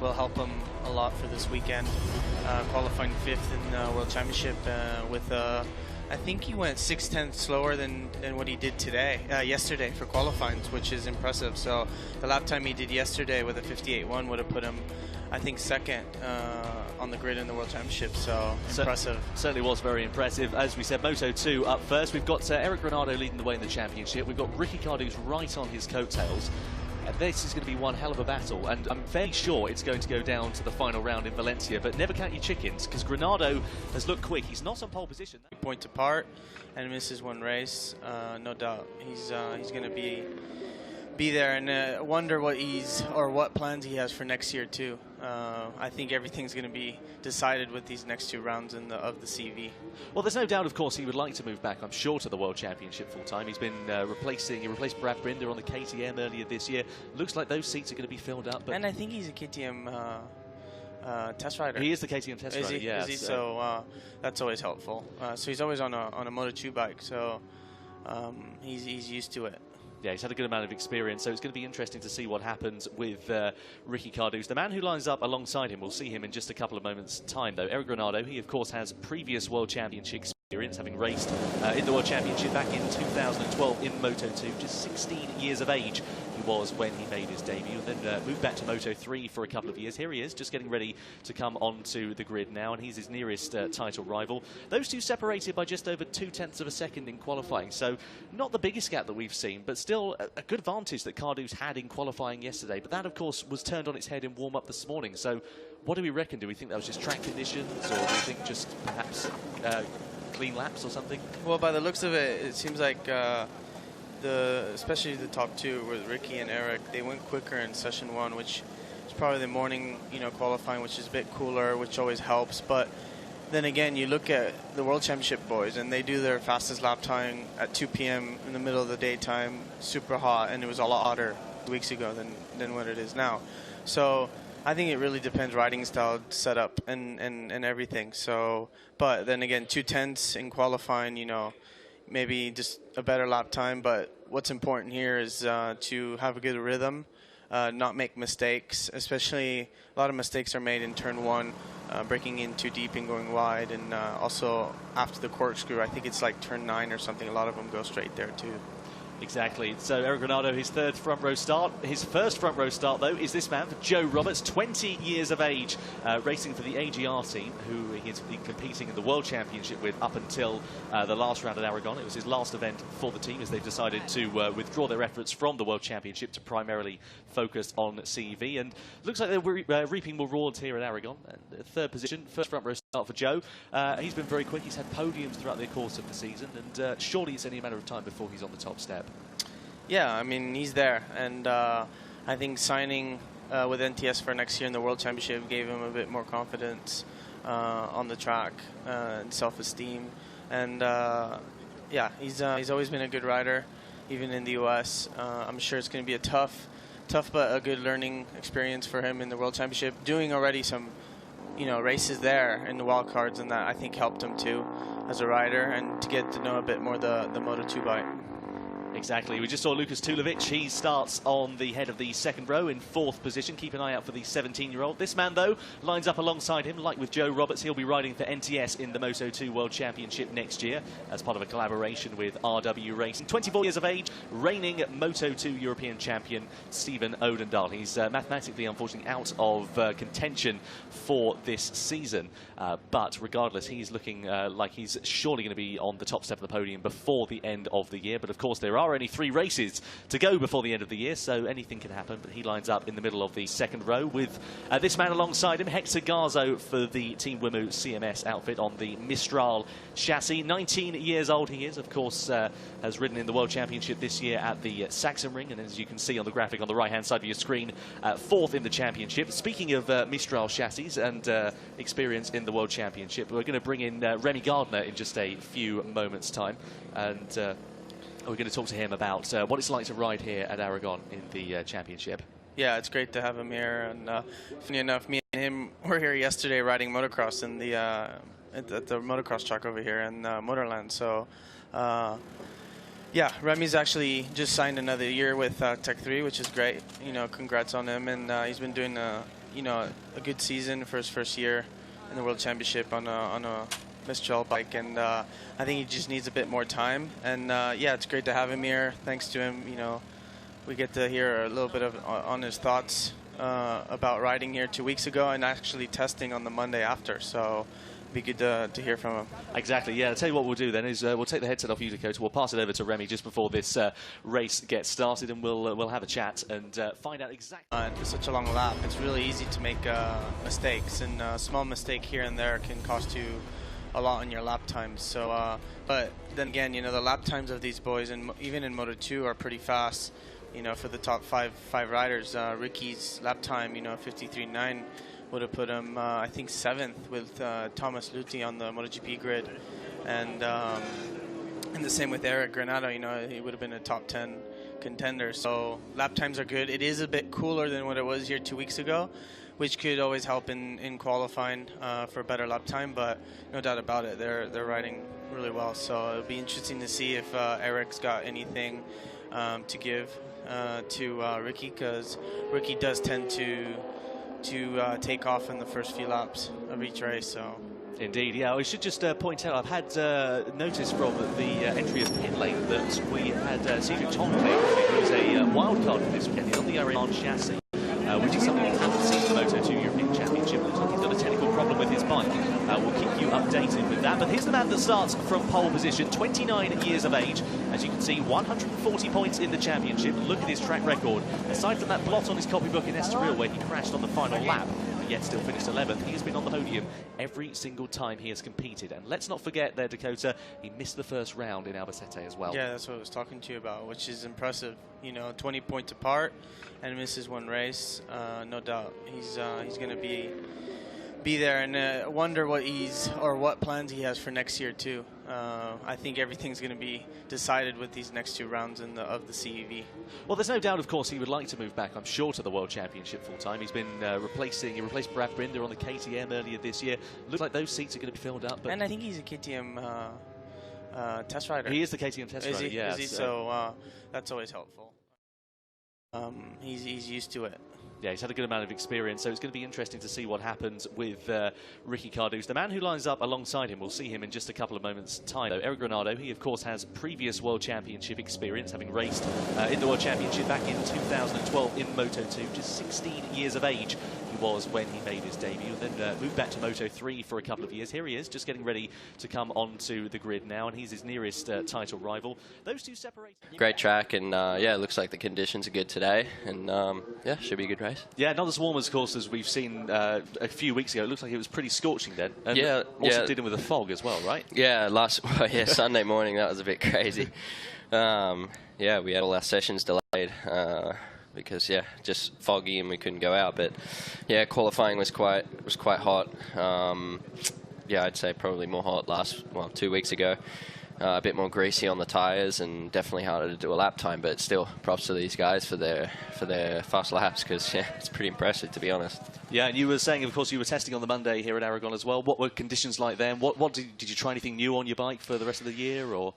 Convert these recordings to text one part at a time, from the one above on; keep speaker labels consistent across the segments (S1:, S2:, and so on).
S1: will help him a lot for this weekend. Qualifying 5th in the World Championship with I think he went 6/10 slower than what he did yesterday for qualifying, which is impressive. So the lap time he did yesterday with a 58.1 would have put him, I think, 2nd on the grid in the World Championship. So impressive.
S2: Certainly was very impressive. As we said, Moto2 up first. We've got Eric Granado leading the way in the championship. We've got Ricky Cardu's right on his coattails. And this is going to be one hell of a battle, and I'm fairly sure it's going to go down to the final round in Valencia, but never count your chickens, because Granado has looked quick. He's not on pole position.
S1: Point apart and misses one race, no doubt. He's going to be there, and wonder what plans he has for next year too. I think everything's going to be decided with these next 2 rounds of the CV.
S2: Well, there's no doubt, of course, he would like to move back, I'm sure, to the World Championship full-time. He's been he replaced Brad Brinder on the KTM earlier this year. Looks like those seats are going to be filled up. But
S1: and I think he's a KTM test rider.
S2: He is the KTM test rider, yeah.
S1: Is he? So that's always helpful. So he's always on a Moto2 bike, so he's used to it.
S2: Yeah, he's had a good amount of experience, so it's going to be interesting to see what happens with Ricky Cardu's. The man who lines up alongside him, we'll see him in just a couple of moments' time, though. Eric Granado, he, of course, has previous World Championship experience, having raced in the World Championship back in 2012 in Moto2, just 16 years of age he was when he made his debut, and then moved back to Moto3 for a couple of years. Here he is, just getting ready to come onto the grid now, and he's his nearest title rival. Those two separated by just over 0.2 of a second in qualifying, so not the biggest gap that we've seen, but still a good advantage that Cardu's had in qualifying yesterday. But that, of course, was turned on its head in warm-up this morning. So what do we reckon? Do we think that was just track conditions, or do we think just perhaps clean laps or something?
S1: Well, by the looks of it, it seems like especially the top 2 with Ricky and Eric, they went quicker in session 1, which is probably the morning, qualifying, which is a bit cooler, which always helps. But then again, you look at the World Championship boys, and they do their fastest lap time at 2 p.m. in the middle of the daytime, super hot, and it was a lot hotter weeks ago than what it is now. So I think it really depends riding style, setup, and everything. So, but then again, 2/10 in qualifying, maybe just a better lap time. But what's important here is to have a good rhythm, not make mistakes. Especially a lot of mistakes are made in turn 1, breaking in too deep and going wide, and also after the corkscrew, I think it's like turn 9 or something. A lot of them go straight there too.
S2: Exactly. So Eric Granado, his 3rd front row start. His first front row start, though, is this man, Joe Roberts, 20 years of age, racing for the AGR team, who he has been competing in the World Championship with up until the last round at Aragon. It was his last event for the team, as they've decided to withdraw their efforts from the World Championship to primarily focus on CEV. And looks like they're reaping more rewards here at Aragon. 3rd position, first front row start for Joe. He's been very quick. He's had podiums throughout the course of the season, and surely it's only a matter of time before he's on the top step.
S1: Yeah, I mean, he's there, and I think signing with NTS for next year in the World Championship gave him a bit more confidence on the track and self-esteem. And yeah, he's always been a good rider, even in the US. I'm sure it's going to be a tough but a good learning experience for him in the World Championship. Doing already some races there in the wild cards, and that I think helped him too as a rider, and to get to know a bit more the Moto2 bike.
S2: Exactly. We just saw Lukas Tulovic. He starts on the head of the 2nd row in 4th position. Keep an eye out for the 17-year-old. This man, though, lines up alongside him. Like with Joe Roberts, he'll be riding for NTS in the Moto2 World Championship next year as part of a collaboration with RW Racing. 24 years of age, reigning Moto2 European champion Steven Odendahl. He's mathematically, unfortunately, out of contention for this season. But regardless, he's looking like he's surely going to be on the top step of the podium before the end of the year. But of course, there are only 3 races to go before the end of the year, so anything can happen. But he lines up in the middle of the 2nd row with this man alongside him, Hector Garzo, for the Team Wimu CMS outfit on the Mistral chassis. 19 years old he is, of course, has ridden in the World Championship this year at the Sachsenring, and as you can see on the graphic on the right-hand side of your screen, 4th in the championship. Speaking of Mistral chassis and experience in the World Championship, we're going to bring in Remy Gardner in just a few moments' time, and we're going to talk to him about what it's like to ride here at Aragon in the championship.
S1: Yeah, it's great to have him here. And funny enough, me and him were here yesterday riding motocross in the at the motocross track over here in Motorland. So yeah, Remy's actually just signed another year with Tech 3, which is great. Congrats on him, and he's been doing a you know, a good season for his first year in the World Championship on a Mistral bike, and I think he just needs a bit more time. And yeah, it's great to have him here. Thanks to him, you know, we get to hear a little bit of on his thoughts about riding here 2 weeks ago and actually testing on the Monday after. So it'd be good to hear from him.
S2: Exactly, yeah. I'll tell you what we'll do then is we'll take the headset off you, Dakota. We'll pass it over to Remy just before this race gets started, and we'll have a chat and find out exactly.
S1: For such a long lap, it's really easy to make mistakes, and a small mistake here and there can cost you a lot on your lap times. So, but then again, you know, the lap times of these boys, and even in Moto2, are pretty fast. You know, for the top five riders, Ricky's lap time, you know, 53.9 would have put him, I think, 7th with Thomas Luthi on the MotoGP grid, and the same with Eric Granado. You know, he would have been a top 10 contender. So lap times are good. It is a bit cooler than what it was here 2 weeks ago, which could always help in qualifying for a better lap time. But no doubt about it, they're riding really well. So it'll be interesting to see if Eric's got anything to give to Ricky, because Ricky does tend to take off in the first few laps of each race. So
S2: indeed, yeah. I should just point out, I've had notice from the entry of pit lane that we had Cedric Tonley, who's a wild card for this weekend on the Aragon chassis, which is something we haven't seen in the Moto2 European Championship. Looks like he's got a technical problem with his bike. We'll keep you updated with that. But here's the man that starts from pole position, 29 years of age. As you can see, 140 points in the championship. Look at his track record. Aside from that blot on his copybook in Estoril where he crashed on the final lap, but yet still finished 11th, he has been on the podium every single time he has competed. And let's not forget there, Dakota, he missed the first round in Albacete as well.
S1: Yeah, that's what I was talking to you about, which is impressive. You know, 20 points apart and misses one race. No doubt he's going to be there, and wonder what plans he has for next year too. I think everything's going to be decided with these next 2 rounds of the CEV.
S2: Well, there's no doubt, of course, he would like to move back, I'm sure, to the World Championship full time. He's been he replaced Brad Binder on the KTM earlier this year. Looks like those seats are going to be filled up. But
S1: and I think he's a KTM test rider.
S2: He is the KTM test rider.
S1: Is he? So that's always helpful. He's used to it.
S2: Yeah, he's had a good amount of experience, so it's going to be interesting to see what happens with Ricky Cardouz. The man who lines up alongside him, we'll see him in just a couple of moments' time. Though, Eric Granado, he of course has previous World Championship experience, having raced in the World Championship back in 2012 in Moto2, just 16 years of age he was when he made his debut, then moved back to Moto3 for a couple of years. Here he is, just getting ready to come onto the grid now, and he's his nearest title rival. Those two separate.
S3: Great track, and yeah, it looks like the conditions are good today, and yeah, should be a good race.
S2: Yeah, not as warm, of course, as we've seen a few weeks ago. It looks like it was pretty scorching then. And
S3: yeah,
S2: also dealing with the fog as well, right?
S3: Yeah, Sunday morning, that was a bit crazy. Yeah, we had all our sessions delayed because, yeah, just foggy and we couldn't go out. But, yeah, qualifying was quite hot. Yeah, I'd say probably more hot 2 weeks ago. A bit more greasy on the tyres and definitely harder to do a lap time, but still props to these guys for their fast laps, because yeah, it's pretty impressive, to be honest.
S2: Yeah, and you were saying, of course, you were testing on the Monday here at Aragon as well. What were conditions like then? What did you try anything new on your bike for the rest of the year, or?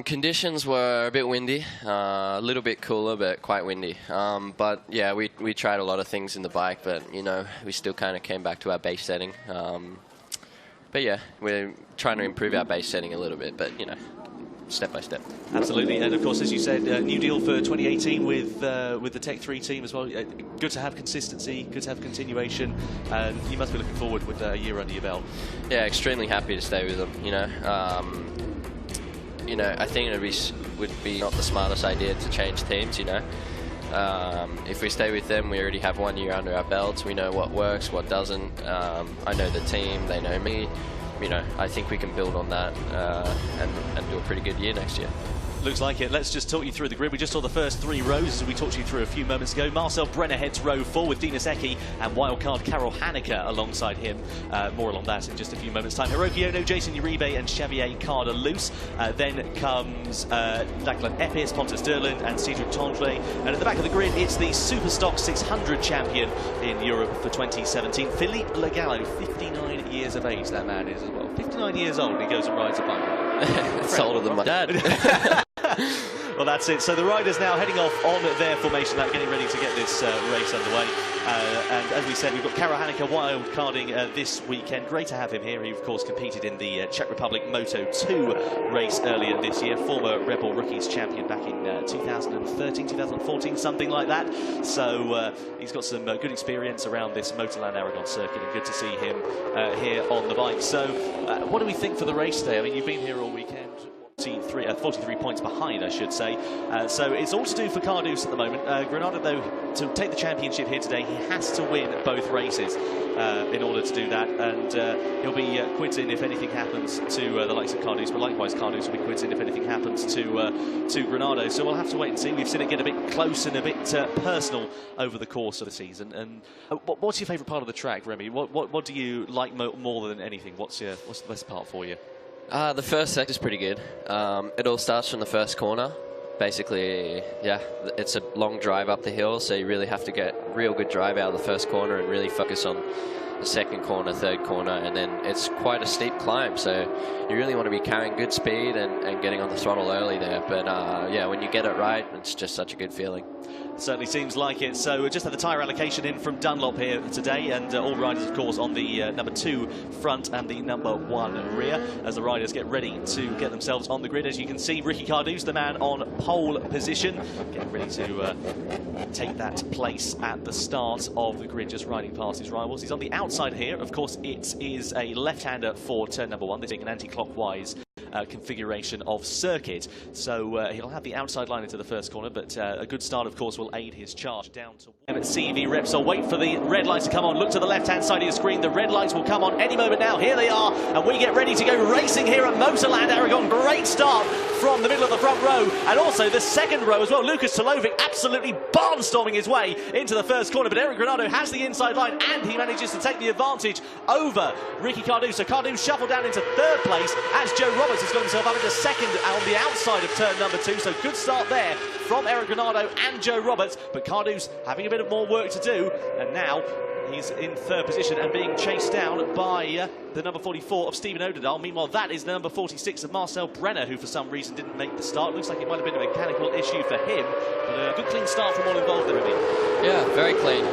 S3: Conditions were a bit windy, a little bit cooler, but quite windy. But yeah, we tried a lot of things in the bike, but you know, we still kind of came back to our base setting. But yeah, we're trying to improve our base setting a little bit, but you know, step by step.
S2: Absolutely, and of course, as you said, new deal for 2018 with the Tech 3 team as well. Good to have consistency, good to have continuation, and you must be looking forward with a year under your belt.
S3: Yeah, extremely happy to stay with them. You know, I think it would be not the smartest idea to change teams. You know. If we stay with them, we already have 1 year under our belts. We know what works, what doesn't. I know the team, they know me. You know, I think we can build on that and do a pretty good year next year.
S2: Looks like it. Let's just talk you through the grid. We just saw the first 3 rows as we talked you through a few moments ago. Marcel Brenner heads row 4 with Dimas Engky and wildcard Carol Haneker alongside him. More along that in just a few moments' time. Hiroki Ono, Jason Uribe and Xavier Carder-Loose. Then comes Lachlan Epis, Pontus Derland and Cedric Tonfley. And at the back of the grid, it's the Superstock 600 champion in Europe for 2017, Philippe Legallo, 59 years of age that man is as well. 59 years old, he goes and rides a bike.
S3: It's older than my dad.
S2: Well, that's it. So the riders now heading off on their formation lap, getting ready to get this race underway. And as we said, we've got Karo Haneker wild carding this weekend. Great to have him here. He, of course, competed in the Czech Republic Moto2 race earlier this year. Former Red Bull Rookies champion back in 2013, 2014, something like that. So he's got some good experience around this Motorland Aragon circuit, and good to see him here on the bike. So what do we think for the race today? I mean, you've been here all weekend. 43 points behind, I should say. So it's all to do for Cardouse at the moment. Granado, though, to take the championship here today, he has to win both races in order to do that. And he'll be quitting if anything happens to the likes of Cardouse, but likewise Cardouse will be quitting if anything happens to Granado. So we'll have to wait and see. We've seen it get a bit close and a bit personal over the course of the season. And what's your favourite part of the track, Remy? What do you like more than anything? What's the best part for you?
S3: The first sector is pretty good. It all starts from the first corner. Basically, yeah, it's a long drive up the hill, so you really have to get real good drive out of the first corner and really focus on the second corner, third corner, and then it's quite a steep climb, so you really want to be carrying good speed and getting on the throttle early there. But yeah, when you get it right, it's just such a good feeling.
S2: Certainly seems like it. So we just had the tyre allocation in from Dunlop here today, and all riders, of course, on the number 2 front and the number 1 rear, as the riders get ready to get themselves on the grid. As you can see, Ricky Cardouse, the man on pole position, getting ready to take that place at the start of the grid, just riding past his rivals. He's on the outside here. Of course, it is a left-hander for turn number 1. They're taking an anti-clockwise configuration of circuit, so he'll have the outside line into the first corner, but a good start, of course, will aid his charge down to CV Repsol. Wait for the red lights to come on. Look to the left-hand side of the screen. The red lights will come on any moment now. Here they are, and we get ready to go racing here at Motorland Aragon. Great start from the middle of the front row, and also the second row as well. Lucas Tolovic absolutely barnstorming his way into the first corner, but Eric Granado has the inside line, and he manages to take the advantage over Ricky Cardouse. So Cardouse shuffled down into third place as Joe Roberts has got himself up into second on the outside of turn number 2. So good start there from Eric Granado and Joe Roberts, but Cardouse having a bit of more work to do, and now he's in third position and being chased down by the number 44 of Stephen Odendahl. Meanwhile, that is the number 46 of Marcel Brenner, who for some reason didn't make the start. Looks like it might have been a mechanical issue for him, but a good clean start from all involved there, really. Yeah, very clean.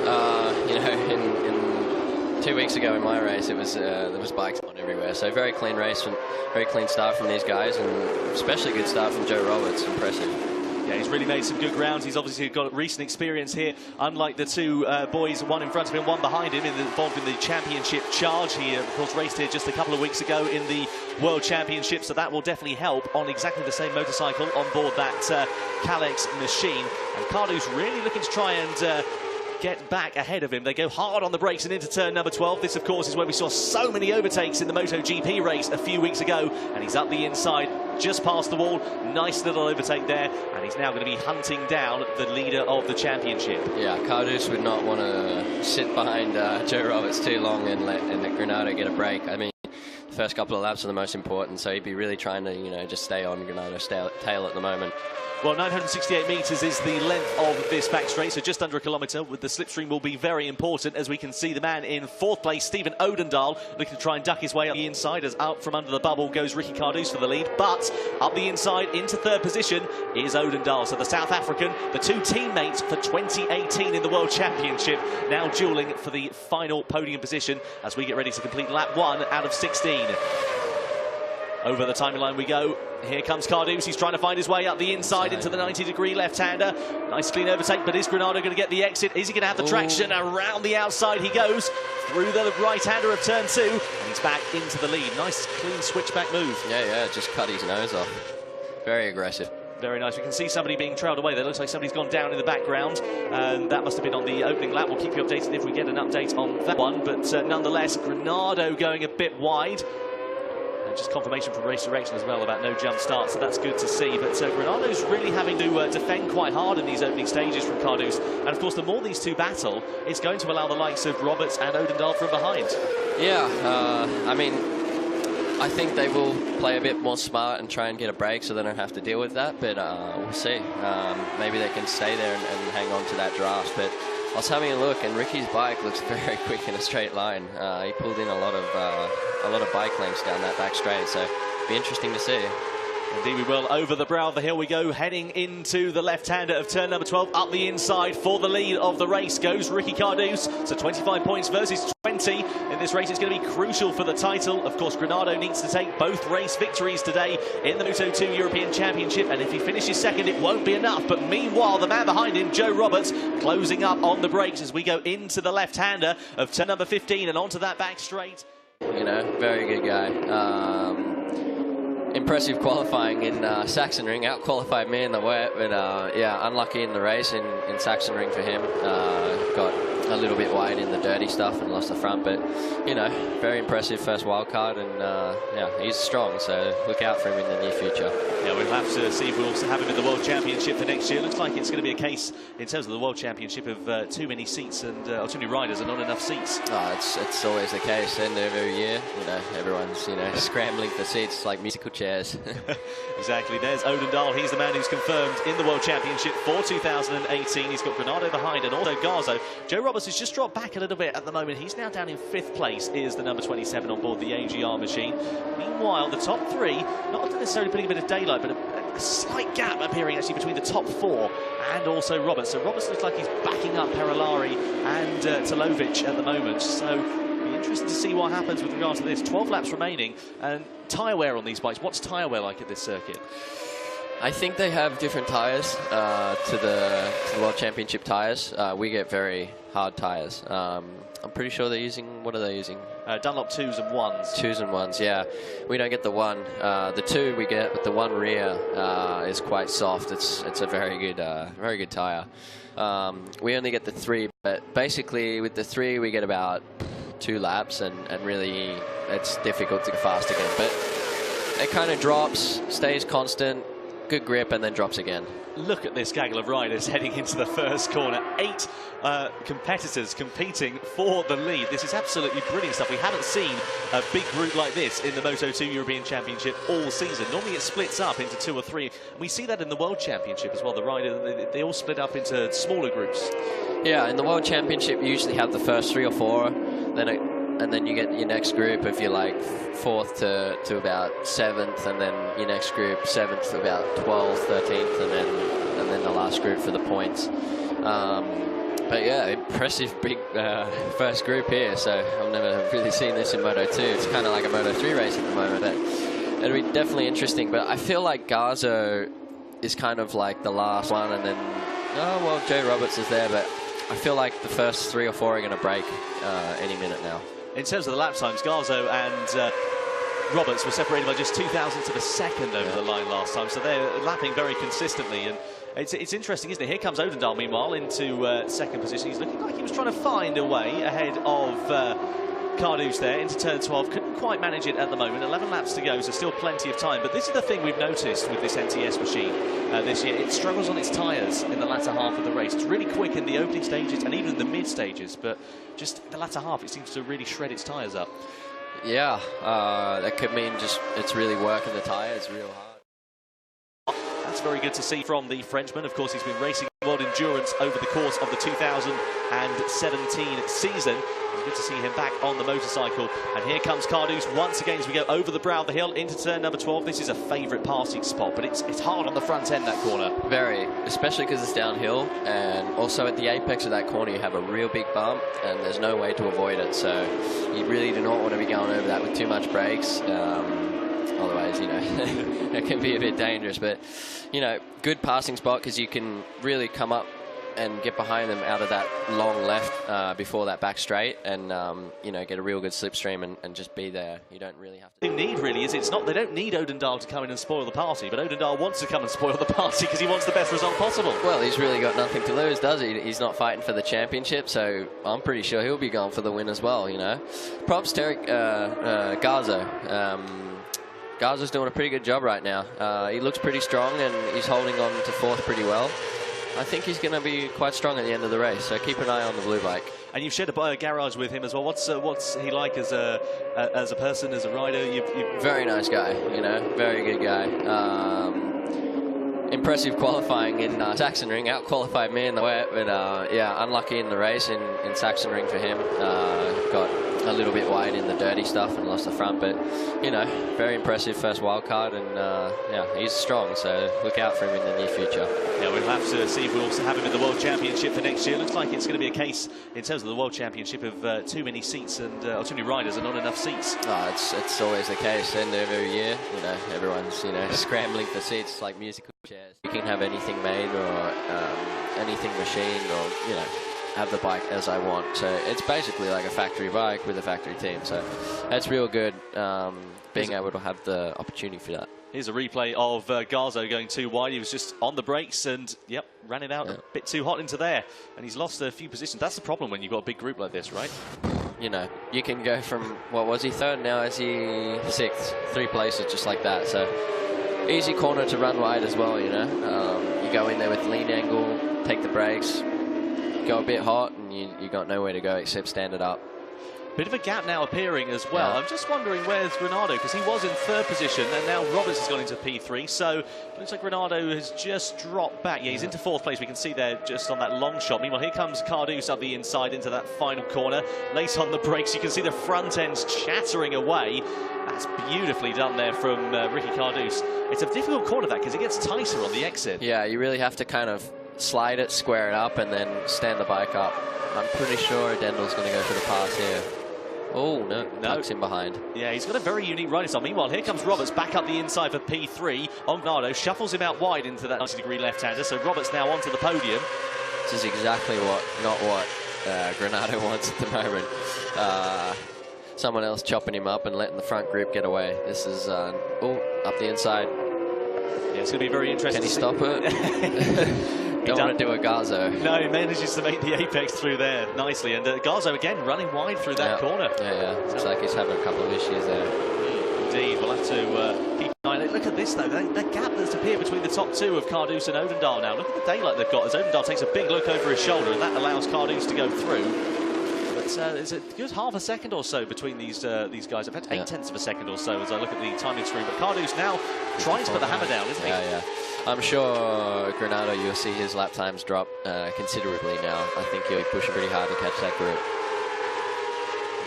S2: You know, in 2 weeks ago in my race, it was there was bikes on everywhere. So very clean race and very clean start from these guys, and especially good start from Joe Roberts. Impressive. Yeah, he's really made some good grounds. He's obviously got recent experience here, unlike the two boys, one in front of him, one behind him, involved in the championship charge. He, of course, raced here just a couple of weeks ago in the World Championship, so that will definitely help on exactly the same motorcycle on board that Kalex machine. And Cardouse really looking to try and get back ahead of him. They go hard on the brakes and into turn number 12. This, of course, is where we saw so many overtakes in the MotoGP race a few weeks ago, and he's up the inside, just past the wall. Nice little overtake there, and he's now going to be hunting down the leader of the championship. Yeah, Cardouse would not want to sit behind Joe Roberts too long and let Granado get a break. I mean, the first couple of laps are the most important, so he'd be really trying to, you know, just stay on Granado's tail at the moment. Well, 968 metres is the length of this back straight, so just under a kilometre. With the slipstream will be very important, as we can see the man in fourth place, Stephen Odendahl, looking to try and duck his way up the inside, as out from under the bubble goes Ricky Cardouse for the lead. But up the inside into third position is Odendahl. So the South African, the two teammates for 2018 in the World Championship, now duelling for the final podium position as we get ready to complete lap 1 out of 16. Over the timeline we go. Here comes Cardouse. He's trying to find his way up the inside into the 90-degree left-hander. Nice clean overtake, but is Granado going to get the exit? Is he going to have the traction? Around the outside he goes, through the right-hander of turn 2, and he's back into the lead. Nice clean switchback move. Yeah, just cut his nose off. Very aggressive. Very nice. We can see somebody being trailed away. There looks like somebody's gone down in the background, and that must have been on the opening lap. We'll keep you updated if we get an update on that one, but nonetheless, Granado going a bit wide. Just confirmation from Race Direction as well about no jump start, so that's good to see. But Granado's really having to defend quite hard in these opening stages from Cardouse. And of course, the more these two battle, it's going to allow the likes of Roberts and Odendahl from behind. Yeah, I mean, I think they will play a bit more smart and try and get a break so they don't have to deal with that. But we'll see. Maybe they can stay there and hang on to that draft. But I was having a look, and Ricky's bike looks very quick in a straight line. He pulled in a lot of bike lengths down that back straight, so it'll be interesting to see. Indeed we will. Over the brow of the hill we go, heading into the left-hander of turn number 12. Up the inside for the lead of the race goes Ricky Cardouse. So 25 points versus 20 in this race. It's going to be crucial for the title. Of course, Granado needs to take both race victories today in the Moto 2 European Championship. And if he finishes second, it won't be enough. But meanwhile, the man behind him, Joe Roberts, closing up on the brakes as we go into the left-hander of turn number 15 and onto that back straight.
S3: You know, very good guy. Impressive qualifying in Sachsenring, out-qualified me in the wet, but yeah, unlucky in the race in Sachsenring for him. Got a little bit wide in the dirty stuff and lost the front, but, you know, very impressive first wildcard, and yeah, he's strong, so look out for him in the near future. Yeah,
S2: we'll have to see if we'll have him in the World Championship for next year. Looks like it's going to be a case, in terms of the World Championship, of too many seats and or too many riders and not enough seats.
S3: Oh, it's always the case, end of every year. You know, everyone's, you know, scrambling for seats like musical chairs.
S2: Exactly. There's Odendahl. He's the man who's confirmed in the World Championship for 2018. He's got Granado behind and also Garzo. Joe Roberts has just dropped back a little bit at the moment. He's now down in 5th place, is the number 27 on board the AGR machine. Meanwhile, the top 3, not necessarily putting a bit of daylight, but a slight gap appearing actually between the top 4 and also Roberts. So Roberts looks like he's backing up Perolari and Talovic at the moment. So interesting to see what happens with regard to this. 12 laps remaining, and tyre wear on these bikes. What's tyre wear like at this circuit?
S3: I think they have different tyres to the World Championship tyres. We get very hard tyres. I'm pretty sure they're using, what are they using?
S2: Dunlop 2s and 1s. 2s
S3: and 1s, yeah. We don't get the 1. The 2 we get, but the 1 rear is quite soft. It's a very good tyre. We only get the 3, but basically with the 3 we get about 2 laps, and really it's difficult to go fast again. But it kind of drops, stays constant, good grip, and then drops again.
S2: Look at this gaggle of riders heading into the first corner. 8 competitors competing for the lead. This is absolutely brilliant stuff. We haven't seen a big group like this in the Moto 2 European Championship all season. Normally it splits up into 2 or 3. We see that in the World Championship as well. The riders, they all split up into smaller groups.
S3: Yeah, in the World Championship you usually have the first 3 or 4, and then you get your next group if you're like 4th to about 7th, and then your next group 7th to about 12th, 13th, and then the last group for the points. But yeah, impressive big first group here. So I've never really seen this in Moto 2. It's kind of like a Moto 3 race at the moment. But it'll be definitely interesting. But I feel like Garzo is kind of like the last one, and then well, Joe Roberts is there, but I feel like the first 3 or 4 are going to break any minute now.
S2: In terms of the lap times, Garzo and Roberts were separated by just 0.02 of a second over the line last time, so they're lapping very consistently. And it's interesting, isn't it? Here comes Odendahl, meanwhile, into second position. He's looking like he was trying to find a way ahead of Cardouse there into turn 12. Couldn't quite manage it at the moment. 11 laps to go, so still plenty of time. But this is the thing we've noticed with this NTS machine this year. It struggles on its tyres in the latter half of the race. It's really quick in the opening stages and even the mid stages, but just the latter half, it seems to really shred its tyres up.
S3: Yeah, that could mean just it's really working the tyres real hard.
S2: That's very good to see from the Frenchman. Of course, he's been racing World Endurance over the course of the 2017 season. It's good to see him back on the motorcycle. And here comes Cardouse once again as we go over the brow of the hill into turn number 12. This is a favourite passing spot, but it's hard on the front end, that corner.
S3: Very, especially because it's downhill, and also at the apex of that corner you have a real big bump, and there's no way to avoid it. So you really do not want to be going over that with too much brakes. Otherwise, you know, it can be a bit dangerous. But, you know, good passing spot because you can really come up and get behind them out of that long left before that back straight, and you know, get a real good slipstream and just be there. You don't really have to.
S2: They need really is it's not. They don't need Odendahl to come in and spoil the party, but Odendahl wants to come and spoil the party because he wants the best result possible.
S3: Well, he's really got nothing to lose, does he? He's not fighting for the championship, so I'm pretty sure he'll be going for the win as well. You know, props to Garzo. Garzo's doing a pretty good job right now. He looks pretty strong, and he's holding on to 4th pretty well. I think he's going to be quite strong at the end of the race, so keep an eye on the blue bike.
S2: And you've shared a garage with him as well. What's he like as a person, as a rider?
S3: Very nice guy, you know, very good guy. Impressive qualifying in Sachsenring, out-qualified me in the wet, but yeah, unlucky in the race in Sachsenring for him. Got a little little bit wide in the dirty stuff and lost the front, but you know, very impressive first wild card, and yeah, he's strong, so look out for him in the near future.
S2: Yeah, we'll have to see if we'll also have him in the World Championship for next year. Looks like it's going to be a case in terms of the World Championship of too many seats and or too many riders and not enough seats.
S3: Oh, it's always the case. End of every year, you know, everyone's scrambling for seats like musical chairs. You can have anything made or anything machined, or you know, have the bike as I want. So it's basically like a factory bike with a factory team. So that's real good, being able to have the opportunity for that.
S2: Here's a replay of Garzo going too wide. He was just on the brakes and, yep, ran it out a bit too hot into there. And he's lost a few positions. That's the problem when you've got a big group like this, right?
S3: You know, you can go from, what was he, third? Now is he sixth? 3 places just like that. So easy corner to run wide as well, you know. You go in there with lean angle, take the brakes, go a bit hot, and you got nowhere to go except stand it up.
S2: Bit of a gap now appearing as well. Yeah. I'm just wondering where's Granado, because he was in 3rd position and now Roberts has gone into P3, so it looks like Granado has just dropped back. Yeah, he's into 4th place. We can see there just on that long shot. Meanwhile, here comes Cardouse up the inside into that final corner. Lace on the brakes. You can see the front end's chattering away. That's beautifully done there from Ricky Cardouse. It's a difficult corner, that, because it gets tighter on the exit. Yeah,
S3: you really have to kind of slide it, square it up, and then stand the bike up. I'm pretty sure Dendel's going to go for the pass here. Oh, no, tucks in behind.
S2: Yeah, he's got a very unique riding style. Meanwhile, here comes Roberts back up the inside for P3. Granado shuffles him out wide into that 90-degree left-hander, so Roberts now onto the podium.
S3: This is exactly not what Granado wants at the moment. Someone else chopping him up and letting the front group get away. This is, up the inside.
S2: Yeah, it's going to be very interesting.
S3: Can he stop it? Don't want to do a Garzo.
S2: No, he manages to make the apex through there nicely. And Garzo, again, running wide through that corner.
S3: Yeah. Looks like he's having a couple of issues there.
S2: Indeed. We'll have to keep an eye on it. Look at this, though. The gap that's appeared between the top 2 of Cardouse and Odendaal now. Look at the daylight they've got as Odendaal takes a big look over his shoulder, and that allows Cardouse to go through. But it's a good half a second or so between these guys. I've had 0.8 of a second or so as I look at the timing screen. But Cardouse now trying to put the hammer down, isn't he?
S3: Yeah. I'm sure Granado, you'll see his lap times drop considerably now. I think he'll be pushing pretty hard to catch that group.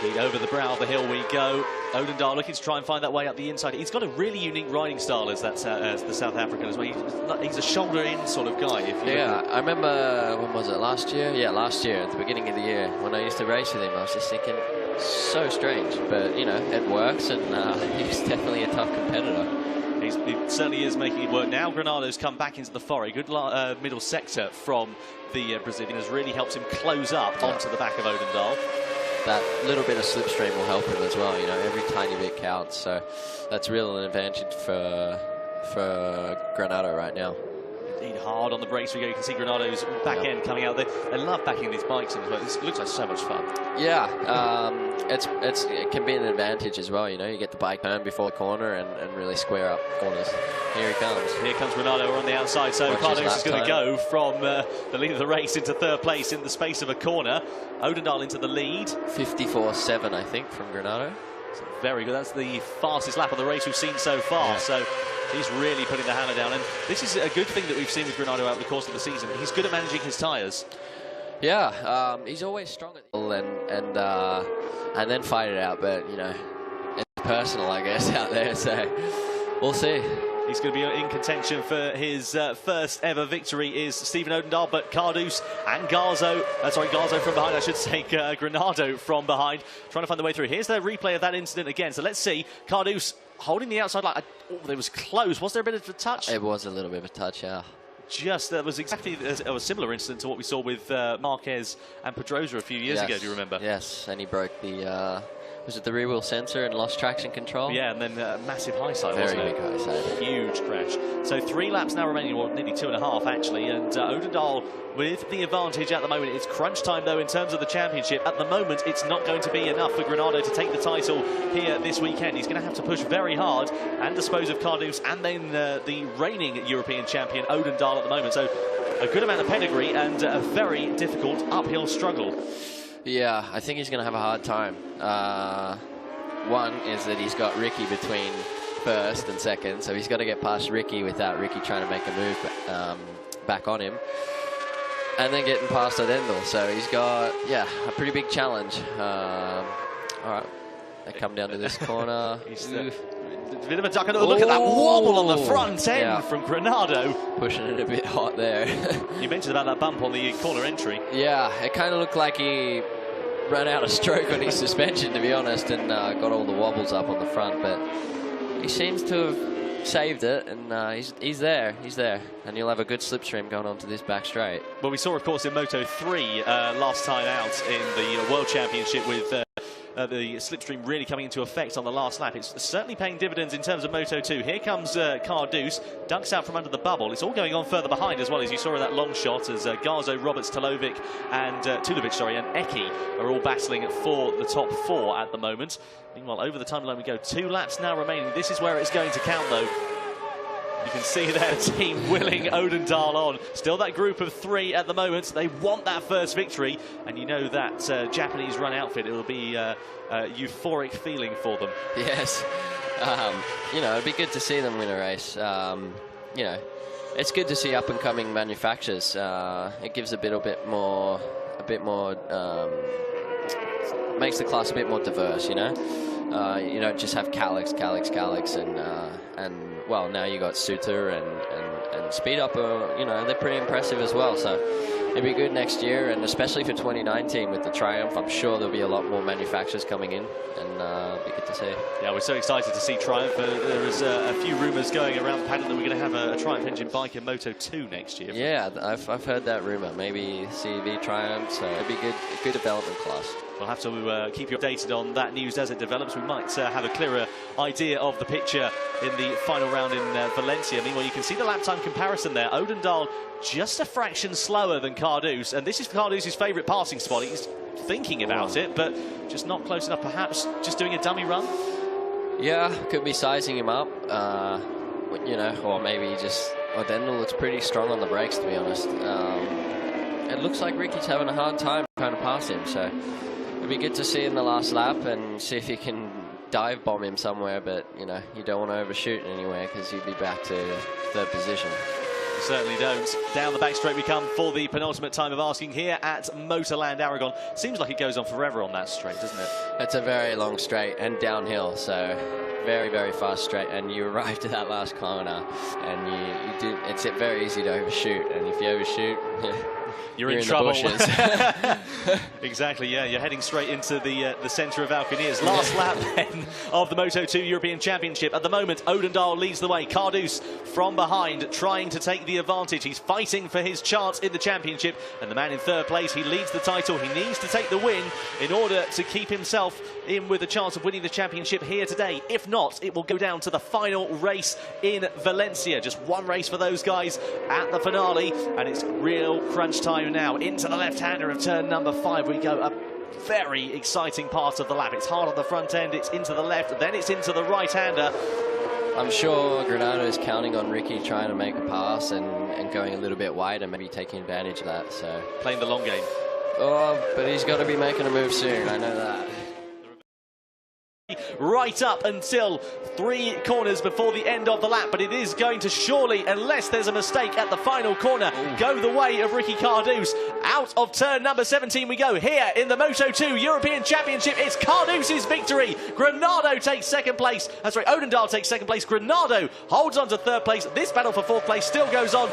S2: Indeed, over the brow of the hill we go. Odendaal looking to try and find that way up the inside. He's got a really unique riding style as the South African as well. He's a shoulder-in sort of guy.
S3: I remember, when was it, last year? Yeah, last year, at the beginning of the year, when I used to race with him, I was just thinking, so strange. But, you know, it works, and he's definitely a tough competitor.
S2: He certainly is making it work. Now Granado's come back into the foray. Good middle sector from the Brazilian has really helped him close up onto the back of Odendaal.
S3: That little bit of slipstream will help him as well. You know, every tiny bit counts. So that's really an advantage for Granado right now.
S2: Indeed, hard on the brakes we go. You can see Granado's back end coming out there. They love backing these bikes in as well. This looks like so much fun.
S3: Yeah, it can be an advantage as well. You know, you get the bike home before the corner and really square up corners. Here he comes.
S2: Here comes Granado on the outside. So Cardouse is going to go from the lead of the race into 3rd place in the space of a corner. Odendaal into the lead.
S3: 54.7, I think, from Granado.
S2: Very good. That's the fastest lap of the race we've seen so far. Yeah. So he's really putting the hammer down. And this is a good thing that we've seen with Granado out the course of the season. He's good at managing his tyres.
S3: Yeah, he's always strong at the and then fight it out. But, you know, it's personal, I guess, out there. So we'll see.
S2: He's going to be in contention for his first ever victory is Stephen Odendaal, but Cardouse and Garzo from behind, I should say, Granado from behind, trying to find the way through. Here's the replay of that incident again. So let's see, Cardouse holding the outside line. Oh, it was close. Was there a bit of a touch?
S3: It was a little bit of a touch, yeah.
S2: That was exactly a similar incident to what we saw with Marquez and Pedrosa a few years ago, do you remember?
S3: Yes, and he broke the... was it the rear wheel sensor and lost traction control?
S2: Yeah, and then massive high side, wasn't it?
S3: Very big high side.
S2: Huge crash. So 3 laps now remaining, or nearly 2.5 actually, and Odendaal with the advantage at the moment. It's crunch time though in terms of the championship. At the moment, it's not going to be enough for Granado to take the title here this weekend. He's going to have to push very hard and dispose of Cardouse and then the reigning European champion Odendaal at the moment. So a good amount of pedigree and a very difficult uphill struggle.
S3: Yeah, I think he's going to have a hard time. One is that he's got Ricky between 1st and 2nd, so he's got to get past Ricky without Ricky trying to make a move back on him. And then getting past Odendaal, so he's got, a pretty big challenge. All right. They come down to this corner.
S2: He's a bit of a duck and look at that wobble on the front end from Granado.
S3: Pushing it a bit hot there.
S2: You mentioned about that bump on the corner entry.
S3: Yeah, it kind of looked like he ran out of stroke on his suspension, to be honest, and got all the wobbles up on the front. But he seems to have saved it, and he's there. He's there. And he'll have a good slipstream going on to this back straight.
S2: Well, we saw, of course, in Moto 3 last time out in the World Championship with the slipstream really coming into effect on the last lap. It's certainly paying dividends in terms of Moto 2. Here comes Carduce, dunks out from under the bubble. It's all going on further behind as well, as you saw in that long shot, as Garzo, Roberts, Tulovic and Engky are all battling for the top 4 at the moment. Meanwhile, over the timeline we go. 2 laps now remaining. This is where it's going to count, though. You can see their team willing Odendal on. Still that group of 3 at the moment. They want that first victory. And you know that Japanese run outfit, it'll be a euphoric feeling for them.
S3: Yes. You know, it'd be good to see them win a race. You know, it's good to see up-and-coming manufacturers. It gives a bit more, makes the class a bit more diverse, you know? You don't just have Calix, and well, now you got Suter and Speed Up, you know, they're pretty impressive as well. So it'd be good next year, and especially for 2019 with the Triumph, I'm sure there'll be a lot more manufacturers coming in, and be good to see.
S2: Yeah, we're so excited to see Triumph. There is a few rumours going around the paddock that we're going to have a Triumph engine bike in Moto 2 next year.
S3: Yeah, I've heard that rumour. Maybe CEV Triumph, so it'd be a good development class.
S2: We'll have to keep you updated on that news as it develops. We might have a clearer idea of the picture in the final round in Valencia. Meanwhile, you can see the lap time comparison there. Odendal just a fraction slower than Carduce, and this is Carduce's favourite passing spot. He's thinking about it, but just not close enough. Perhaps just doing a dummy run.
S3: Yeah, could be sizing him up, you know, or maybe just Odendal looks pretty strong on the brakes, to be honest. It looks like Ricky's having a hard time trying to pass him, so it'd be good to see in the last lap and see if he can dive bomb him somewhere, but you know, you don't want to overshoot anywhere because you'd be back to 3rd position.
S2: You certainly don't. Down the back straight we come for the penultimate time of asking here at Motorland Aragon. Seems like it goes on forever on that straight, doesn't it?
S3: It's a very long straight and downhill, so very, very fast straight, and you arrive to that last corner, and it's very easy to overshoot, and if you overshoot,
S2: you're in trouble.
S3: The bushes.
S2: Exactly, yeah. You're heading straight into the centre of Alcaniers. Last lap then of the Moto 2 European Championship. At the moment, Odendal leads the way. Carduce from behind, trying to take the advantage. He's fighting for his chance in the championship. And the man in 3rd place, he leads the title. He needs to take the win in order to keep himself in with a chance of winning the championship here today. If not, it will go down to the final race in Valencia. Just one race for those guys at the finale. And it's real crunch time now. Into the left-hander of turn number 5 we go. A very exciting part of the lap. It's hard on the front end, it's into the left, then it's into the right-hander.
S3: I'm sure Granado is counting on Ricky trying to make a pass and going a little bit wide and maybe taking advantage of that. So
S2: playing the long game.
S3: Oh, but he's got to be making a move soon, I know that.
S2: Right up until 3 corners before the end of the lap, but it is going to surely, unless there's a mistake at the final corner, go the way of Ricky Carduce. Out of turn number 17 we go here in the Moto 2 European Championship. It's Carduce's victory. Granado takes 2nd place. That's right, Odendal takes 2nd place. Granado holds on to 3rd place. This battle for 4th place still goes on.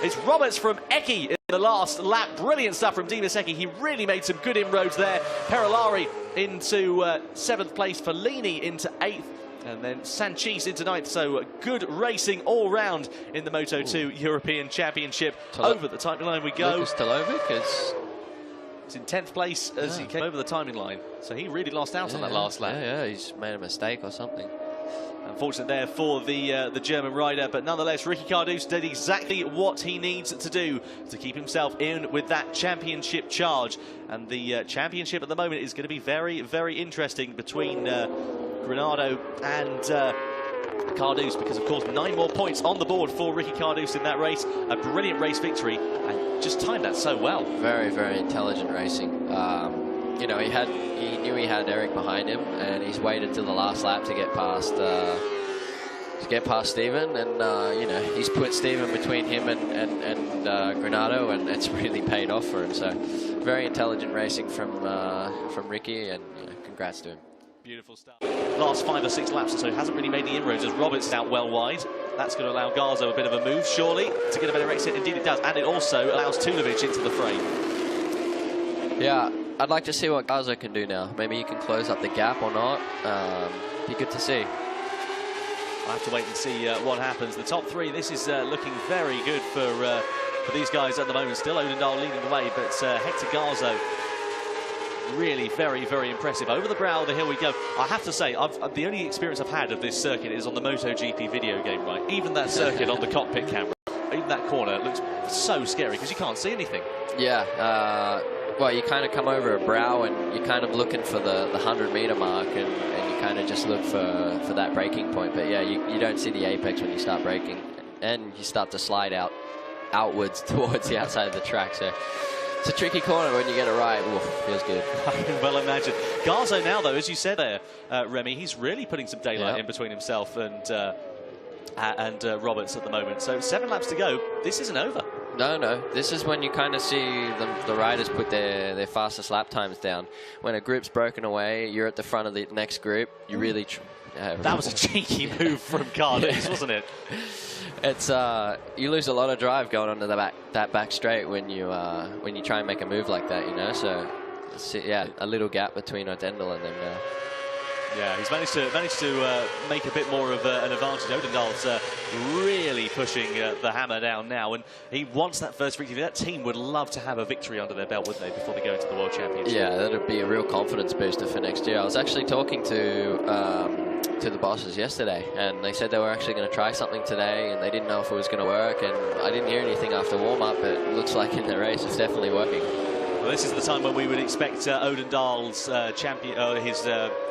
S2: It's Roberts from Engky in the last lap. Brilliant stuff from Dimas Engky. He really made some good inroads there. Perolari into 7th place. Fellini into 8th. And then Sanchez into 9th. So good racing all round in the Moto 2 European Championship. Over the timing line we go.
S3: Lucas Tulovic
S2: is in 10th place as he came over the timing line. So he really lost out on that last lap.
S3: Yeah, he's made a mistake or something.
S2: Unfortunate there for the German rider, but nonetheless, Ricky Carduce did exactly what he needs to do to keep himself in with that championship charge. And the championship at the moment is going to be very, very interesting between Granado and Carduce, because of course 9 more points on the board for Ricky Carduce in that race. A brilliant race victory, and just timed that so well. Very,
S3: very intelligent racing. You know, he knew he had Eric behind him, and he's waited till the last lap to get past Steven, and you know, he's put Steven between him and Granado, and it's really paid off for him. So very intelligent racing from Ricky, and you know, congrats to him.
S2: Beautiful stuff. Last 5 or 6 laps or so hasn't really made the inroads as Roberts is out well wide. That's going to allow Garzo a bit of a move, surely, to get a better exit. Indeed it does, and it also allows Tulovic into the fray.
S3: Yeah, I'd like to see what Garzo can do now. Maybe he can close up the gap or not. Be good to see.
S2: I'll have to wait and see what happens. The top 3, this is looking very good for these guys at the moment. Still Odendahl leading the way, but Hector Garzo really very, very impressive. Over the brow of the hill we go. I have to say, the only experience I've had of this circuit is on the MotoGP video game, right? Even that circuit on the cockpit camera, even that corner looks so scary because you can't see anything.
S3: Yeah, well, you kind of come over a brow and you're kind of looking for the 100-meter mark, and you kind of just look for that braking point. But yeah, you don't see the apex when you start braking, and you start to slide outwards towards the outside of the track. So it's a tricky corner when you get it right. Ooh, feels good.
S2: I can well imagine. Garzo now, though, as you said there, Remy, he's really putting some daylight in between himself and Roberts at the moment. So 7 laps to go. This isn't over.
S3: No. This is when you kind of see the riders put their fastest lap times down. When a group's broken away, you're at the front of the next group. You really...
S2: that was a cheeky move from Carlos, wasn't it?
S3: It's you lose a lot of drive going onto that back straight when you try and make a move like that, you know. So yeah, a little gap between Odendahl and then.
S2: Yeah, he's managed to make a bit more of an advantage. Odendahl's really pushing the hammer down now, and he wants that first victory. That team would love to have a victory under their belt, wouldn't they, before they go into the World Championship?
S3: Yeah, that'd be a real confidence booster for next year. I was actually talking to the bosses yesterday, and they said they were actually going to try something today, and they didn't know if it was going to work. And I didn't hear anything after warm-up, but it looks like in the race it's definitely working.
S2: Well, this is the time when we would expect Odendahl's his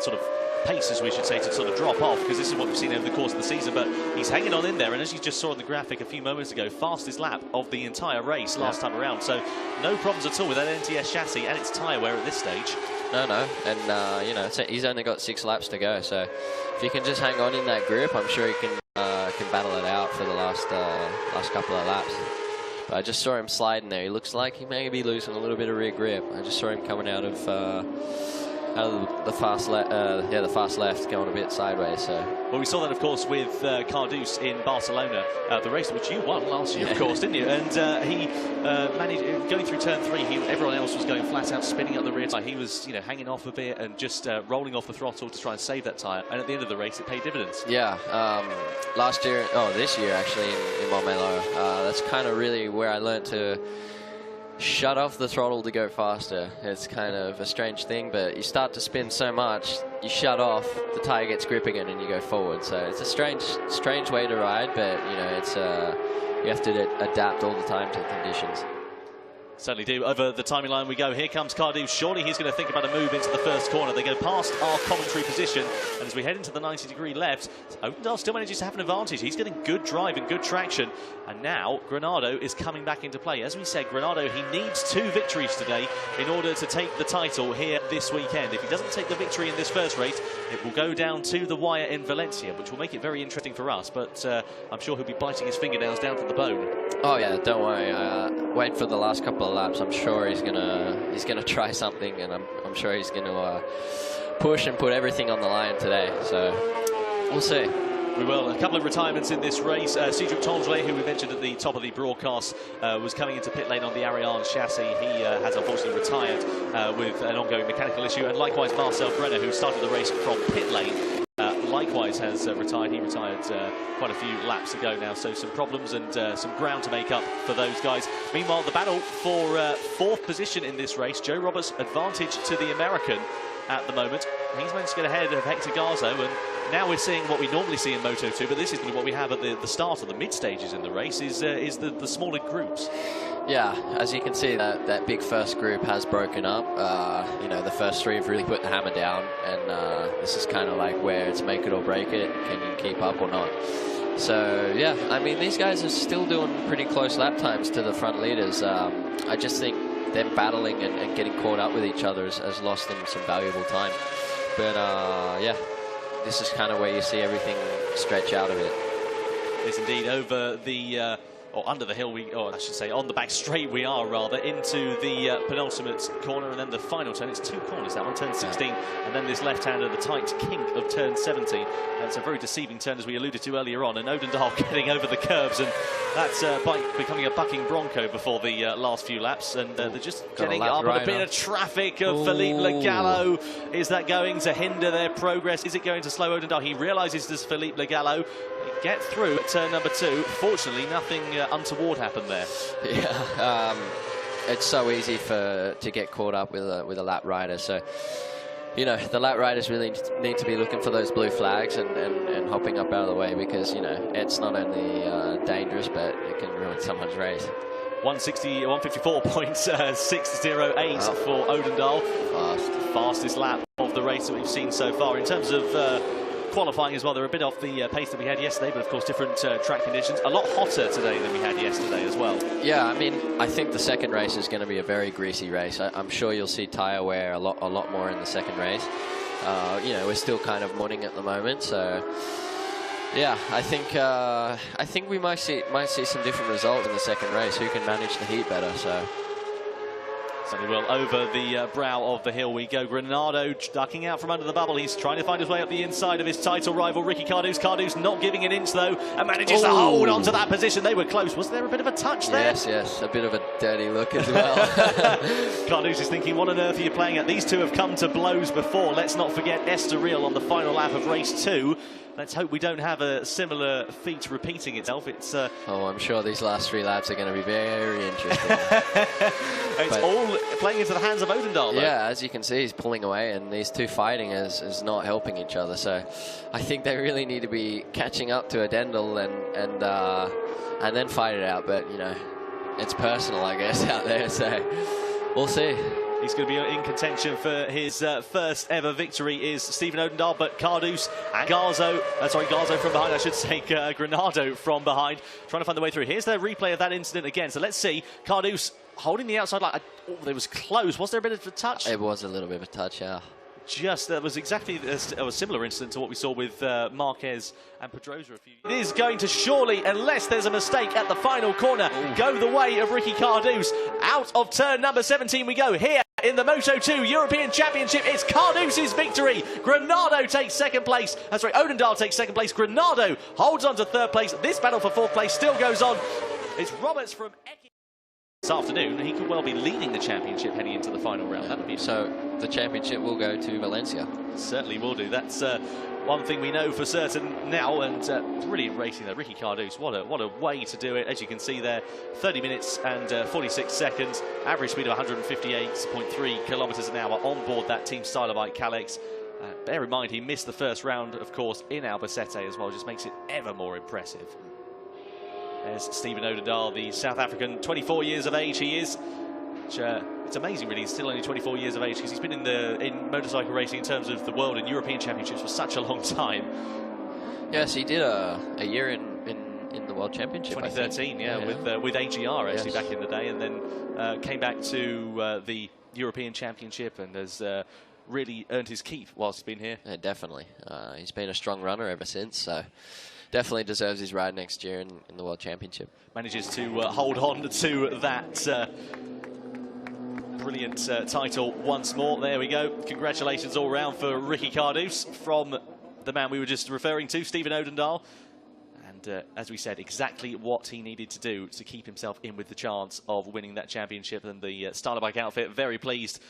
S2: sort of pace, as we should say, to sort of drop off, because this is what we've seen over the course of the season. But he's hanging on in there, and as you just saw in the graphic a few moments ago, fastest lap of the entire race last time around. So no problems at all with that NTS chassis and its tyre wear at this stage.
S3: No, and you know, he's only got 6 laps to go. So if he can just hang on in that group, I'm sure he can battle it out for the last couple of laps. But I just saw him sliding there. He looks like he may be losing a little bit of rear grip. I just saw him coming out of the fast left, going a bit sideways. So.
S2: Well, we saw that, of course, with Cardus in Barcelona, the race which you won last year, of course, didn't you? And he managed, going through turn 3, everyone else was going flat out, spinning up the rear tyre. He was, hanging off a bit and just rolling off the throttle to try and save that tyre. And at the end of the race, it paid dividends. Yeah,
S3: this year actually in Montmello, that's kind of really where I learned to shut off the throttle to go faster. It's kind of a strange thing, but you start to spin so much, you shut off, the tyre gets grip again, and you go forward. So it's a strange way to ride, but it's you have to adapt all the time to the conditions.
S2: Certainly do. Over the timing line we go. Here comes Cardus. Surely he's going to think about a move into the first corner. They go past our commentary position, and as we head into the 90-degree left, Odendahl still manages to have an advantage. He's getting good drive and good traction, and now Granado is coming back into play. As we said, Granado, he needs 2 victories today in order to take the title here this weekend. If he doesn't take the victory in this first race, it will go down to the wire in Valencia, which will make it very interesting for us, but I'm sure he'll be biting his fingernails down to the bone.
S3: Oh yeah, don't worry. Wait for the last couple of laps. I'm sure he's gonna try something, and I'm sure he's gonna push and put everything on the line today. So we'll see.
S2: We will. A couple of retirements in this race. Cedric Tongelet, who we mentioned at the top of the broadcast, was coming into pit lane on the Ariane chassis. He has unfortunately retired with an ongoing mechanical issue, and likewise Marcel Brenner, who started the race from pit lane, likewise has retired. He retired quite a few laps ago now, so some problems and some ground to make up for those guys. Meanwhile, the battle for 4th position in this race. Joe Roberts' advantage to the American at the moment. He's managed to get ahead of Hector Garzo, and now we're seeing what we normally see in Moto2, but this is what we have at the start of the mid-stages in the race, is the smaller groups.
S3: Yeah, as you can see, that big first group has broken up. The first 3 have really put the hammer down, and this is kind of like where it's make it or break it. Can you keep up or not? So, yeah, I mean, these guys are still doing pretty close lap times to the front leaders. I just think them battling and getting caught up with each other has lost them some valuable time. But, yeah, this is kind of where you see everything stretch out a bit.
S2: Yes, indeed. Over the or under the hill, or I should say on the back straight we are rather, into the penultimate corner, and then the final turn. It's 2 corners, that one, turn 16, and then this left-hander, the tight kink of turn 17. And it's a very deceiving turn, as we alluded to earlier on, and Odendahl getting over the curbs, and that's bike becoming a bucking bronco before the last few laps, and they're just getting up on a bit of traffic of Philippe Le Gallo. Is that going to hinder their progress? Is it going to slow Odendahl? He realises there's Philippe Le Gallo. Get through at turn number 2. Fortunately, nothing untoward happened there.
S3: Yeah, it's so easy to get caught up with a lap rider. So, you know, the lap riders really need to be looking for those blue flags and hopping up out of the way, because, you know, it's not only dangerous, but it can ruin someone's race.
S2: 154.608 for Odendahl. Fastest lap of the race that we've seen so far. In terms of qualifying as well, they're a bit off the pace that we had yesterday, but of course different track conditions. A lot hotter today than we had yesterday as well. Yeah,
S3: I mean, I think the second race is going to be a very greasy race. I'm sure you'll see tyre wear a lot more in the second race. You know, we're still kind of morning at the moment, so yeah, I think we might see some different results in the second race. Who can manage the heat better? So.
S2: Certainly will. Over the brow of the hill we go. Granado ducking out from under the bubble. He's trying to find his way up the inside of his title rival, Ricky Cardouse. Cardouse not giving an inch, though, and manages to hold on to that position. They were close. Was there a bit of a touch there?
S3: Yes. A bit of a dirty look as well.
S2: Cardouse is thinking, what on earth are you playing at? These two have come to blows before. Let's not forget Estoril on the final lap of race 2. Let's hope we don't have a similar feat repeating itself. It's oh,
S3: I'm sure these last 3 laps are going to be very interesting.
S2: It's all playing into the hands of Odendahl, though.
S3: Yeah, as you can see, he's pulling away, and these two fighting is not helping each other. So I think they really need to be catching up to Odendahl and then fight it out. But, you know, it's personal, I guess, out there. So we'll see.
S2: He's going to be in contention for his first ever victory is Stephen Odendahl, but Cardouse and Garzo from behind, I should say, Granado from behind, trying to find the way through. Here's their replay of that incident again. So let's see. Cardouse holding the outside line. Oh, it was close. Was there a bit of a touch?
S3: It was a little bit of a touch, yeah.
S2: That was exactly a similar incident to what we saw with Marquez and Pedrosa a few years. It is going to surely, unless there's a mistake at the final corner, go the way of Ricky Cardouse. Out of turn number 17 we go here. In the Moto2 European Championship, it's Cardouce's victory. Granado takes second place. That's right, Odendahl takes second place. Granado holds on to third place. This battle for fourth place still goes on. It's Roberts from Engky. This afternoon, he could well be leading the championship heading into the final round. That'd be
S3: so. The championship will go to Valencia.
S2: Certainly will do. That's one thing we know for certain now, and brilliant racing there. Ricky Cardouse, what a way to do it. As you can see there, 30 minutes and 46 seconds, average speed of 158.3 kilometers an hour on board that Team Styler bike Kalex. Bear in mind, he missed the first round, of course, in Albacete as well, just makes it ever more impressive. There's Stephen Odendahl, the South African, 24 years of age he is. Which, it's amazing, really. He's still only 24 years of age, because he's been in motorcycle racing in terms of the world and European championships for such a long time.
S3: Yes, he did a year in the World Championship.
S2: 2013, yeah, with AGR actually back in the day, and then came back to the European Championship and has really earned his keep whilst he's been here.
S3: Yeah, definitely. He's been a strong runner ever since, so definitely deserves his ride next year in the World Championship.
S2: Manages to hold on to that brilliant title once more. There we go. Congratulations all round for Ricky Cardouse from the man we were just referring to, Stephen Odendahl. And as we said, exactly what he needed to do to keep himself in with the chance of winning that championship. And the Styler bike outfit very pleased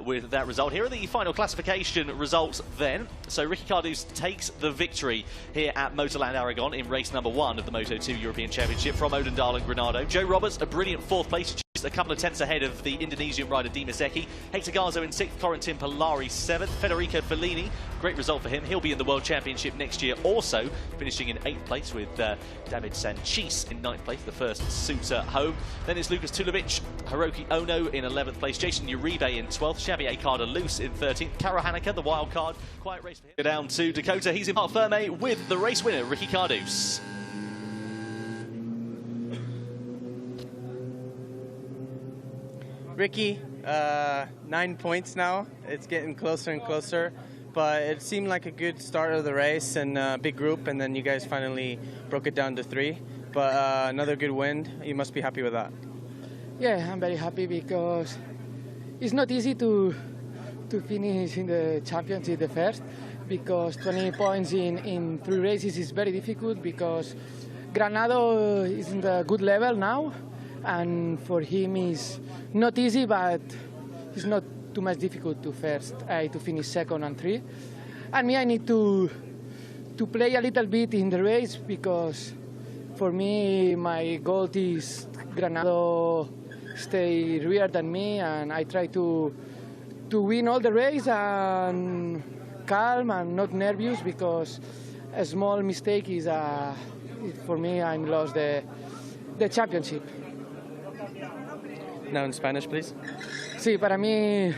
S2: with that result. Here are the final classification results then. So Ricky Cardouse takes the victory here at Motorland Aragon in race number 1 of the Moto2 European Championship from Odendahl and Granado. Joe Roberts, a brilliant 4th place, a couple of tenths ahead of the Indonesian rider Dimas Engky. Hector Garzo in 6th, Corentin Polari 7th, Federico Fellini, great result for him. He'll be in the World Championship next year also, finishing in 8th place with David Sanchis in 9th place, the first suitor home. Then it's Lucas Tulovic, Hiroki Ono in 11th place, Jason Uribe in 12th, Xavier Cardelus in 13th, Karo Haneke, the wild card. Quiet race for him. Go down to Dakota, he's in Parc Ferme with the race winner, Ricky Cardouse.
S1: Ricky, 9 points now. It's getting closer and closer, but it seemed like a good start of the race and a big group, and then you guys finally broke it down to 3. but another good win. You must be happy with that.
S4: Yeah, I'm very happy because it's not easy to finish in the championship the first, because 20 points in 3 races is very difficult, because Granado is in the good level now, and for him is not easy, but it's not too much difficult to finish second and 3. And me, I need to play a little bit in the race, because for me my goal is Granado stay rear than me, and I try to win all the race and calm and not nervous, because a small mistake is for me I'm lost the championship.
S1: Now in Spanish, please.
S4: Sí, para mí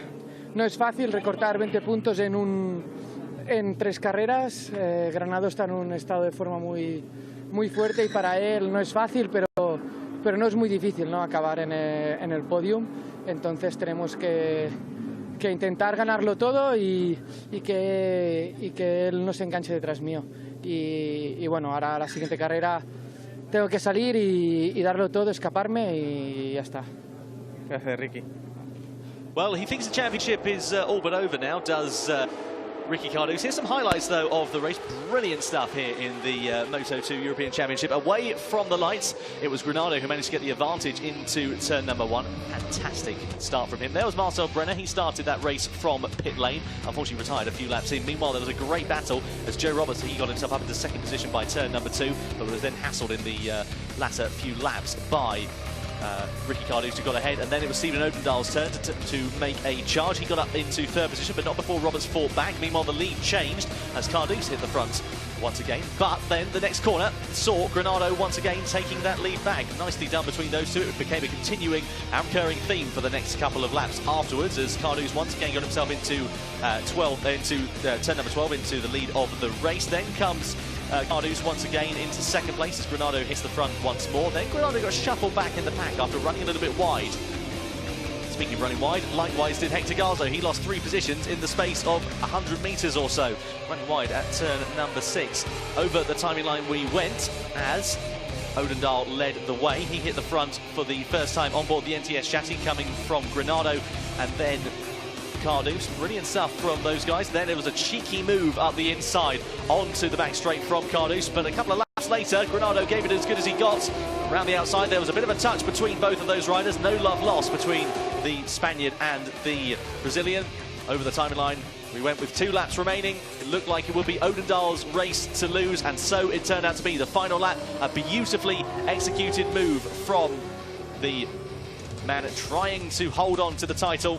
S4: no es fácil recortar 20 puntos en 3 carreras. Granado está en un estado de forma muy fuerte, y para él no es fácil, pero no es muy difícil, ¿no?, acabar en el podium. Entonces tenemos que intentar ganarlo todo y que él no se enganche detrás mío. Y bueno, ahora la siguiente carrera tengo que salir y darlo todo, escaparme y ya está.
S1: Gracias, Ricky.
S2: Well, he thinks the championship is all but over now, does Ricky Cardoso. Here's some highlights, though, of the race. Brilliant stuff here in the Moto2 European Championship. Away from the lights, it was Granado who managed to get the advantage into turn number 1. Fantastic start from him. There was Marcel Brenner. He started that race from pit lane. Unfortunately retired a few laps in. Meanwhile, there was a great battle as Joe Roberts, he got himself up into second position by turn number 2, but was then hassled in the latter few laps by Ricky Cardoso, got ahead, and then it was Stephen Odendahl's turn to make a charge. He got up into 3rd position, but not before Roberts fought back. Meanwhile, the lead changed as Cardoso hit the front once again. But then the next corner saw Granado once again taking that lead back. Nicely done between those two. It became a continuing and recurring theme for the next couple of laps afterwards, as Cardoso once again got himself into turn number 12, into the lead of the race. Then comes Cardoso once again into 2nd place as Granado hits the front once more. Then Granado got shuffled back in the pack after running a little bit wide. Speaking of running wide, likewise did Hector Garzo. He lost 3 positions in the space of 100 metres or so. Running wide at turn number 6. Over the timing line we went as Odendahl led the way. He hit the front for the first time on board the NTS chassis, coming from Granado, and then Cardoso. Brilliant stuff from those guys. Then it was a cheeky move up the inside onto the back straight from Cardoso, but a couple of laps later, Granado gave it as good as he got. Around the outside, there was a bit of a touch between both of those riders. No love lost between the Spaniard and the Brazilian. Over the timing line, we went with 2 laps remaining. It looked like it would be Odendahl's race to lose, and so it turned out to be. The final lap, a beautifully executed move from the man trying to hold on to the title.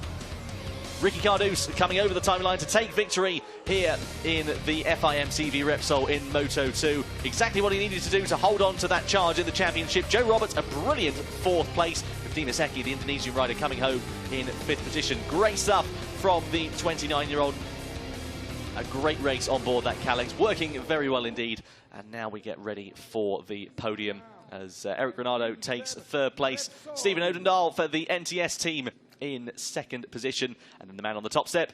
S2: Ricky Cardoso coming over the timeline to take victory here in the FIM CV Repsol in Moto2. Exactly what he needed to do to hold on to that charge in the championship. Joe Roberts, a brilliant 4th place, with Dimas, the Indonesian rider, coming home in 5th position. Great stuff from the 29-year-old. A great race on board that Kalex, working very well indeed. And now we get ready for the podium as Eric Granado takes 3rd place. Stephen Odendahl for the NTS team in 2nd position, and then the man on the top step,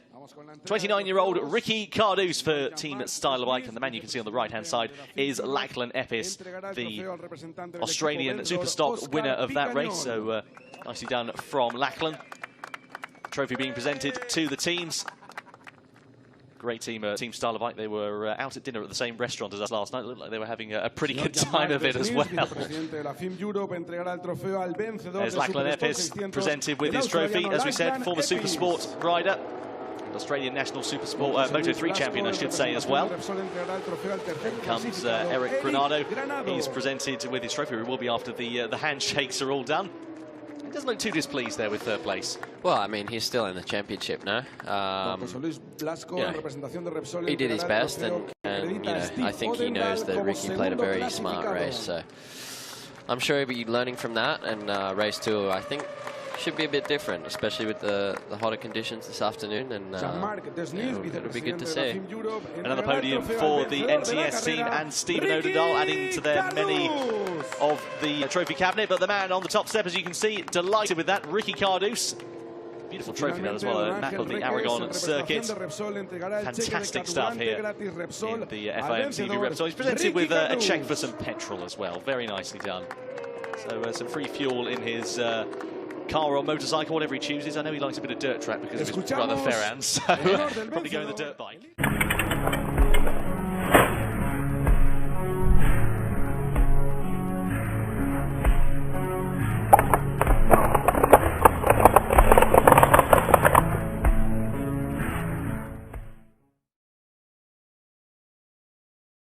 S2: 29-year-old Ricky Cardoso for Team Styler Bike, and the man you can see on the right-hand side is Lachlan Epis, the Australian Superstock winner of that race. So nicely done from Lachlan. Trophy being presented to the teams. Great team, Team Styler Bike. They were out at dinner at the same restaurant as us last night. It looked like they were having a pretty good time of it as well. There's Lachlan Epis presented with his trophy, as we said, former Supersport rider, Australian National Supersport Moto3 champion, I should say, as well. Then comes Eric Granado. He's presented with his trophy. He will be after the handshakes are all done. Doesn't look too displeased there with 3rd place.
S3: Well, I mean, he's still in the championship now. He did his best, and you know, I think he knows that Ricky played a very smart race. So I'm sure he'll be learning from that. And race 2, I think, should be a bit different, especially with the hotter conditions this afternoon. And it'll be good to see.
S2: Another podium for the NTS team and Stephen Odendahl, adding to their many of the trophy cabinet. But the man on the top step, as you can see, delighted with that, Ricky Cardoso. Beautiful trophy there as well, a map of the Aragon circuit. Fantastic stuff here in the FIM TV Repsol. He's presented with a check for some petrol as well. Very nicely done. So some free fuel in his car or motorcycle, whatever he chooses. I know he likes a bit of dirt track because of his brother Ferran, so probably going the dirt bike.